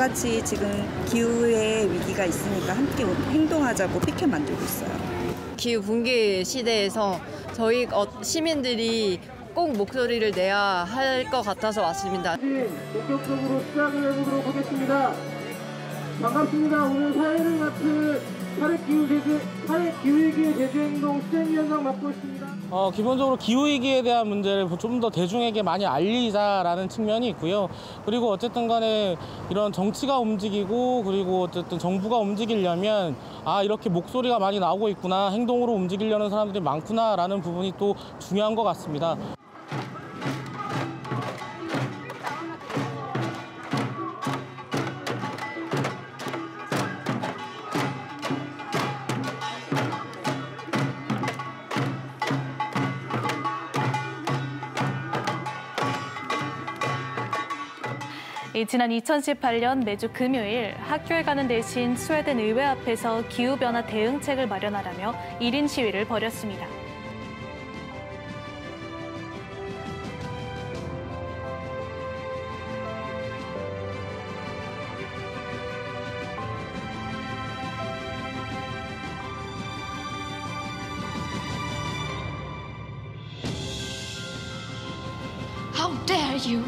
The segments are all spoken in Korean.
같이 지금 기후의 위기가 있으니까 함께 행동하자고 피켓 만들고 있어요. 기후 붕괴 시대에서 저희 시민들이 꼭 목소리를 내야 할 것 같아서 왔습니다. 본격적으로 시작을 해보도록 하겠습니다. 반갑습니다. 오늘 사회를 맡은 사회기후위기 대주행동 수행위원장 맡고 있습니다. 기본적으로 기후위기에 대한 문제를 좀 더 대중에게 많이 알리자라는 측면이 있고요. 그리고 어쨌든 간에 이런 정치가 움직이고 그리고 어쨌든 정부가 움직이려면 이렇게 목소리가 많이 나오고 있구나, 행동으로 움직이려는 사람들이 많구나라는 부분이 또 중요한 것 같습니다. 2018년 매주 금요일 학교에 가는 대신 스웨덴 의회 앞에서 기후변화 대응책을 마련하라며 1인 시위를 벌였습니다. How dare you?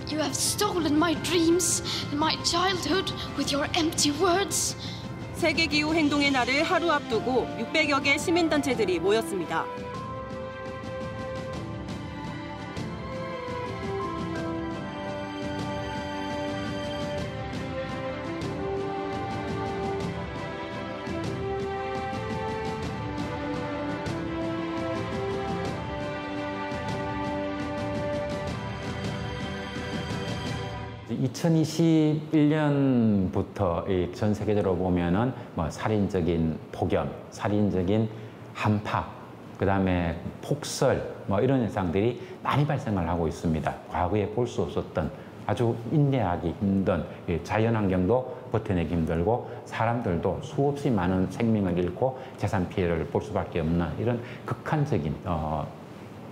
You have stolen my dreams and my childhood with your empty words. 세계 기후 행동의 날을 하루 앞두고 600여 개 시민단체들이 모였습니다. (2021년부터) 전 세계적으로 보면은 살인적인 폭염, 살인적인 한파, 그다음에 폭설 이런 현상들이 많이 발생을 하고 있습니다. 과거에 볼 수 없었던 아주 인내하기 힘든 자연환경도 버텨내기 힘들고 사람들도 수없이 많은 생명을 잃고 재산 피해를 볼 수밖에 없는 이런 극한적인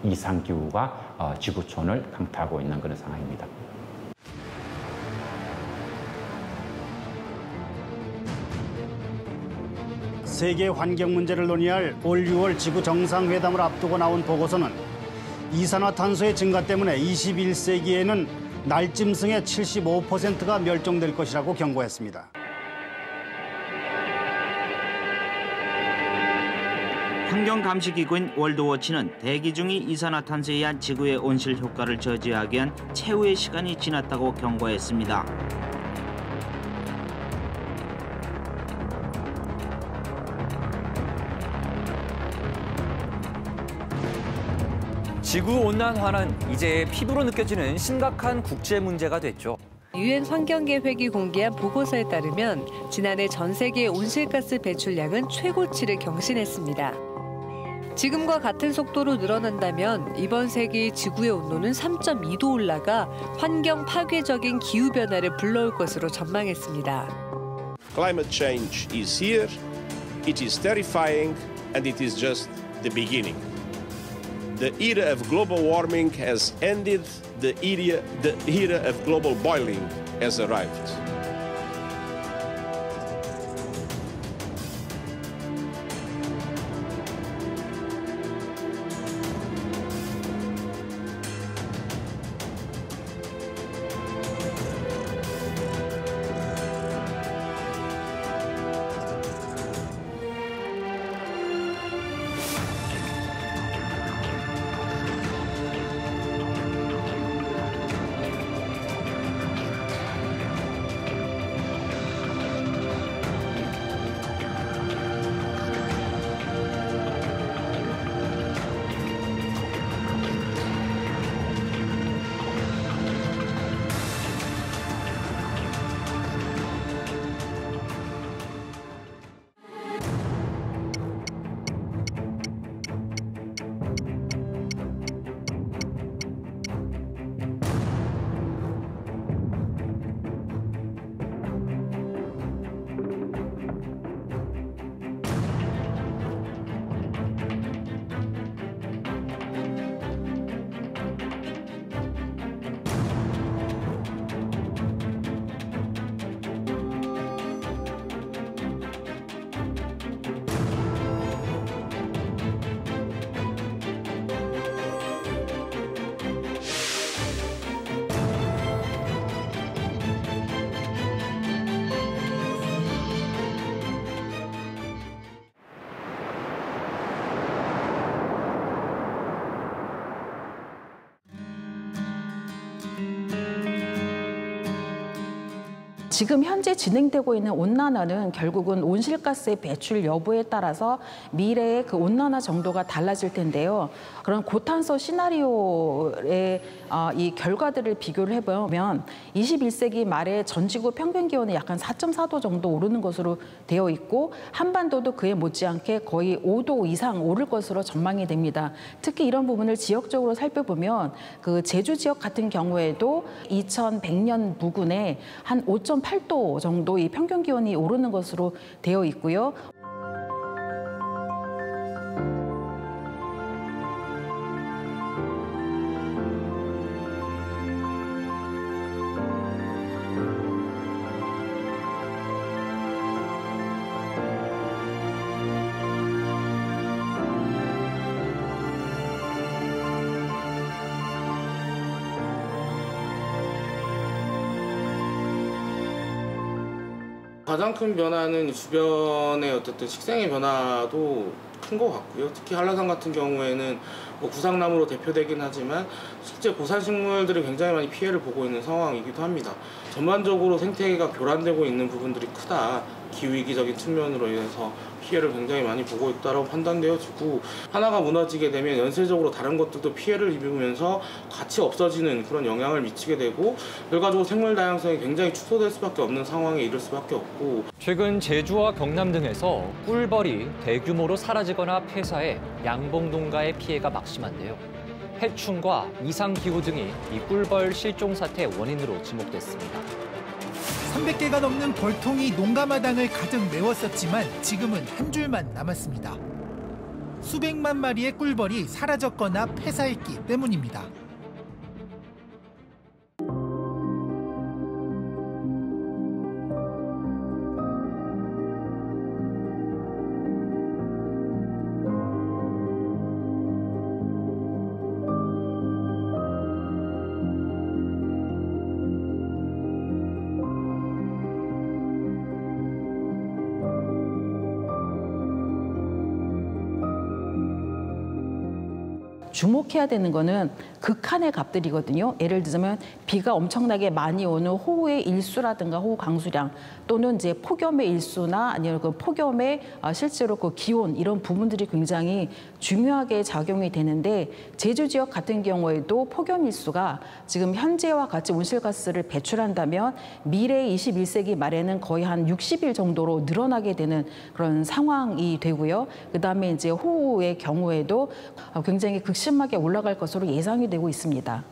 이상기후가 지구촌을 강타하고 있는 그런 상황입니다. 세계 환경 문제를 논의할 올 6월 지구 정상회담을 앞두고 나온 보고서는 이산화탄소의 증가 때문에 21세기에는 날짐승의 75%가 멸종될 것이라고 경고했습니다. 환경감시기구인 월드워치는 대기 중의 이산화탄소에 의한 지구의 온실 효과를 저지하기 위한 최후의 시간이 지났다고 경고했습니다. 지구온난화는 이제 피부로 느껴지는 심각한 국제 문제가 됐죠. 유엔 환경계획이 공개한 보고서에 따르면 지난해 전 세계 온실가스 배출량은 최고치를 경신했습니다. 지금과 같은 속도로 늘어난다면 이번 세기 지구의 온도는 3.2도 올라가 환경 파괴적인 기후변화를 불러올 것으로 전망했습니다. Climate change is here, it is terrifying, and it is just the beginning. The era of global warming has ended, the era of global boiling has arrived. 지금 현재 진행되고 있는 온난화는 결국은 온실가스의 배출 여부에 따라서 미래의 그 온난화 정도가 달라질 텐데요. 그런 고탄소 시나리오의 이 결과들을 비교를 해보면 21세기 말에 전 지구 평균 기온이 약간 4.4도 정도 오르는 것으로 되어 있고 한반도도 그에 못지않게 거의 5도 이상 오를 것으로 전망이 됩니다. 특히 이런 부분을 지역적으로 살펴보면 그 제주 지역 같은 경우에도 2100년 부근에 한 5.8도 정도 이 평균 기온이 오르는 것으로 되어 있고요. 가장 큰 변화는 주변의 어쨌든 식생의 변화도 큰 것 같고요. 특히 한라산 같은 경우에는 뭐 구상나무로 대표되긴 하지만 실제 고산식물들이 굉장히 많이 피해를 보고 있는 상황이기도 합니다. 전반적으로 생태계가 교란되고 있는 부분들이 크다. 기후위기적인 측면으로 인해서 피해를 굉장히 많이 보고 있다고 판단되어지고 하나가 무너지게 되면 연쇄적으로 다른 것들도 피해를 입으면서 같이 없어지는 그런 영향을 미치게 되고 결과적으로 생물 다양성이 굉장히 축소될 수밖에 없는 상황에 이를 수밖에 없고 최근 제주와 경남 등에서 꿀벌이 대규모로 사라지거나 폐사해 양봉동가의 피해가 막심한데요. 해충과 이상기후 등이 이 꿀벌 실종 사태의 원인으로 지목됐습니다. 300개가 넘는 벌통이 농가마당을 가득 메웠었지만 지금은 한 줄만 남았습니다. 수백만 마리의 꿀벌이 사라졌거나 폐사했기 때문입니다. 주목해야 되는 거는 극한의 값들이거든요. 예를 들자면 비가 엄청나게 많이 오는 호우의 일수라든가 호우 강수량 또는 이제 폭염의 일수나 아니면 그 폭염의 실제로 그 기온 이런 부분들이 굉장히 중요하게 작용이 되는데 제주 지역 같은 경우에도 폭염 일수가 지금 현재와 같이 온실가스를 배출한다면 미래 21세기 말에는 거의 한 60일 정도로 늘어나게 되는 그런 상황이 되고요. 그다음에 이제 호우의 경우에도 굉장히 극심하게 올라갈 것으로 예상이 되고 있습니다.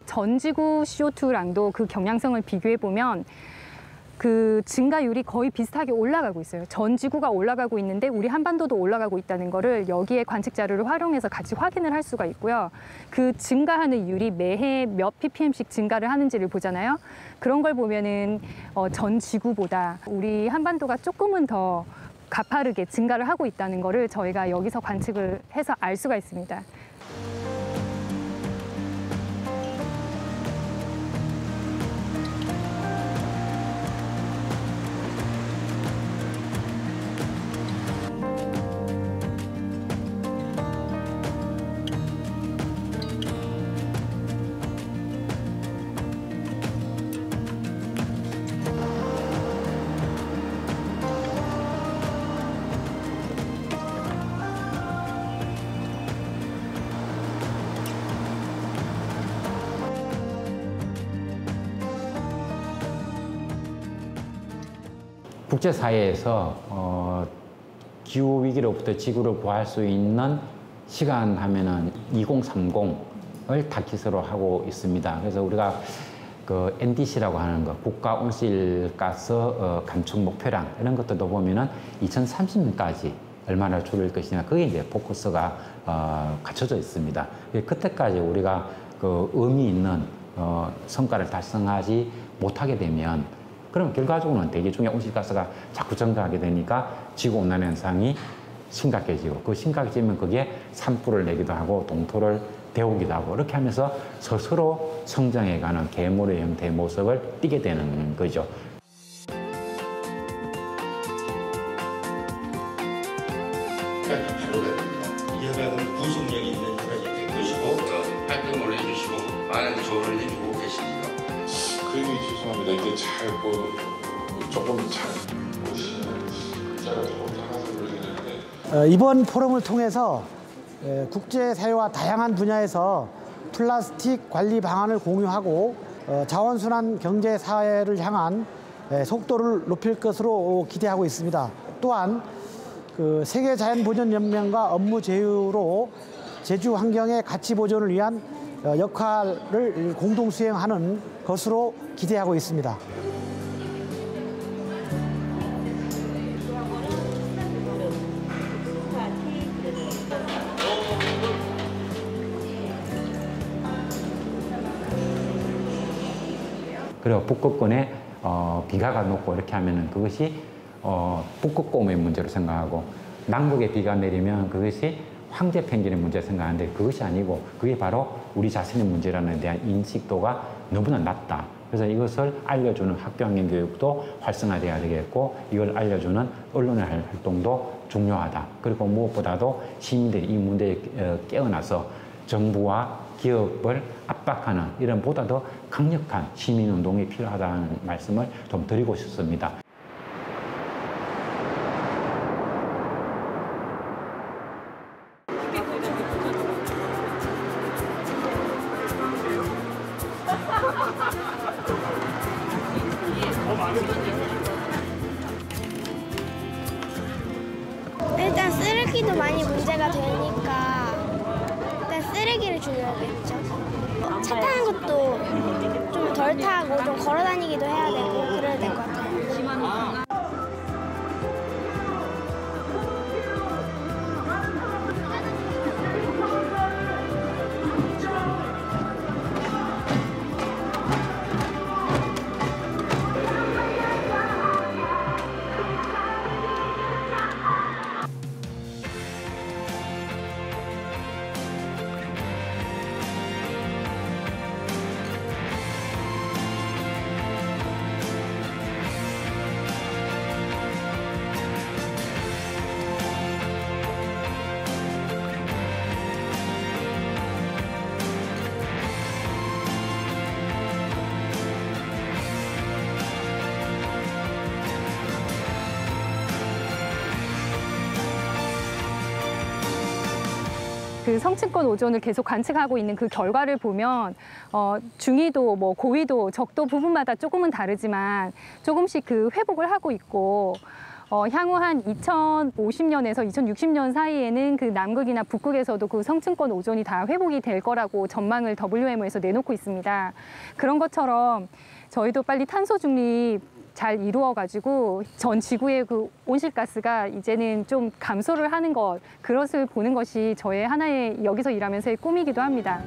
전 지구 CO2랑도 그 경량성을 비교해 보면 그 증가율이 거의 비슷하게 올라가고 있어요. 전 지구가 올라가고 있는데 우리 한반도도 올라가고 있다는 거를 여기에 관측 자료를 활용해서 같이 확인을 할 수가 있고요. 그 증가하는 율이 매해 몇 ppm씩 증가를 하는지를 보잖아요. 그런 걸 보면은 전 지구보다 우리 한반도가 조금은 더 가파르게 증가를 하고 있다는 거를 저희가 여기서 관측을 해서 알 수가 있습니다. 국제사회에서 기후위기로부터 지구를 구할 수 있는 시간 하면은 2030을 타깃으로 하고 있습니다. 그래서 우리가 그 NDC라고 하는 거, 국가 온실가스 감축 목표량 이런 것들도 보면은 2030년까지 얼마나 줄일 것이냐, 그게 이제 포커스가 갖춰져 있습니다. 그때까지 우리가 그 의미 있는 성과를 달성하지 못하게 되면, 그럼 결과적으로는 대기 중에 온실가스가 자꾸 증가하게 되니까 지구온난화 현상이 심각해지고, 그 심각해지면 그게 산불을 내기도 하고 동토를 데우기도 하고, 이렇게 하면서 스스로 성장해가는 괴물의 형태의 모습을 띠게 되는 거죠. 이해가는 구속력이 있는 혈액이 된 것이고 활동을 해주시고 많은 조언을 해주고 계십니다. 그림이 죄송합니다. 이게 잘 조금 잘 보시는 글자가 조금 작아서 그러시는데 이번 포럼을 통해서 국제사회와 다양한 분야에서 플라스틱 관리 방안을 공유하고 자원순환 경제사회를 향한 속도를 높일 것으로 기대하고 있습니다. 또한 세계자연보전연맹과 업무 제휴로 제주 환경의 가치 보존을 위한 역할을 공동 수행하는 것으로 기대하고 있습니다. 그리고 북극권에 비가가 녹고 이렇게 하면은 그것이 북극곰의 문제로 생각하고, 남극에 비가 내리면 그것이 황제 펭귄의 문제로 생각하는데 그것이 아니고 그게 바로 우리 자신의 문제라는 데 대한 인식도가 너무나 낮다. 그래서 이것을 알려주는 학교환경 교육도 활성화돼야 되겠고, 이걸 알려주는 언론의 활동도 중요하다. 그리고 무엇보다도 시민들이 이 문제에 깨어나서 정부와 기업을 압박하는 이런 보다 더 강력한 시민운동이 필요하다는 말씀을 좀 드리고 싶습니다. 일단 쓰레기도 많이 문제가 되니까 일단 쓰레기를 줄여야겠죠. 차 타는 것도 좀 덜 타고 좀 걸어 다니기도 해야 되고 그래야 될 것 같아요. 그 성층권 오존을 계속 관측하고 있는 그 결과를 보면 중위도, 뭐 고위도, 적도 부분마다 조금은 다르지만 조금씩 그 회복을 하고 있고, 향후 한 2050년에서 2060년 사이에는 그 남극이나 북극에서도 그 성층권 오존이 다 회복이 될 거라고 전망을 WMO에서 내놓고 있습니다. 그런 것처럼 저희도 빨리 탄소 중립 잘 이루어가지고 전 지구의 그 온실가스가 이제는 좀 감소를 하는 것, 그것을 보는 것이 저의 하나의 여기서 일하면서의 꿈이기도 합니다.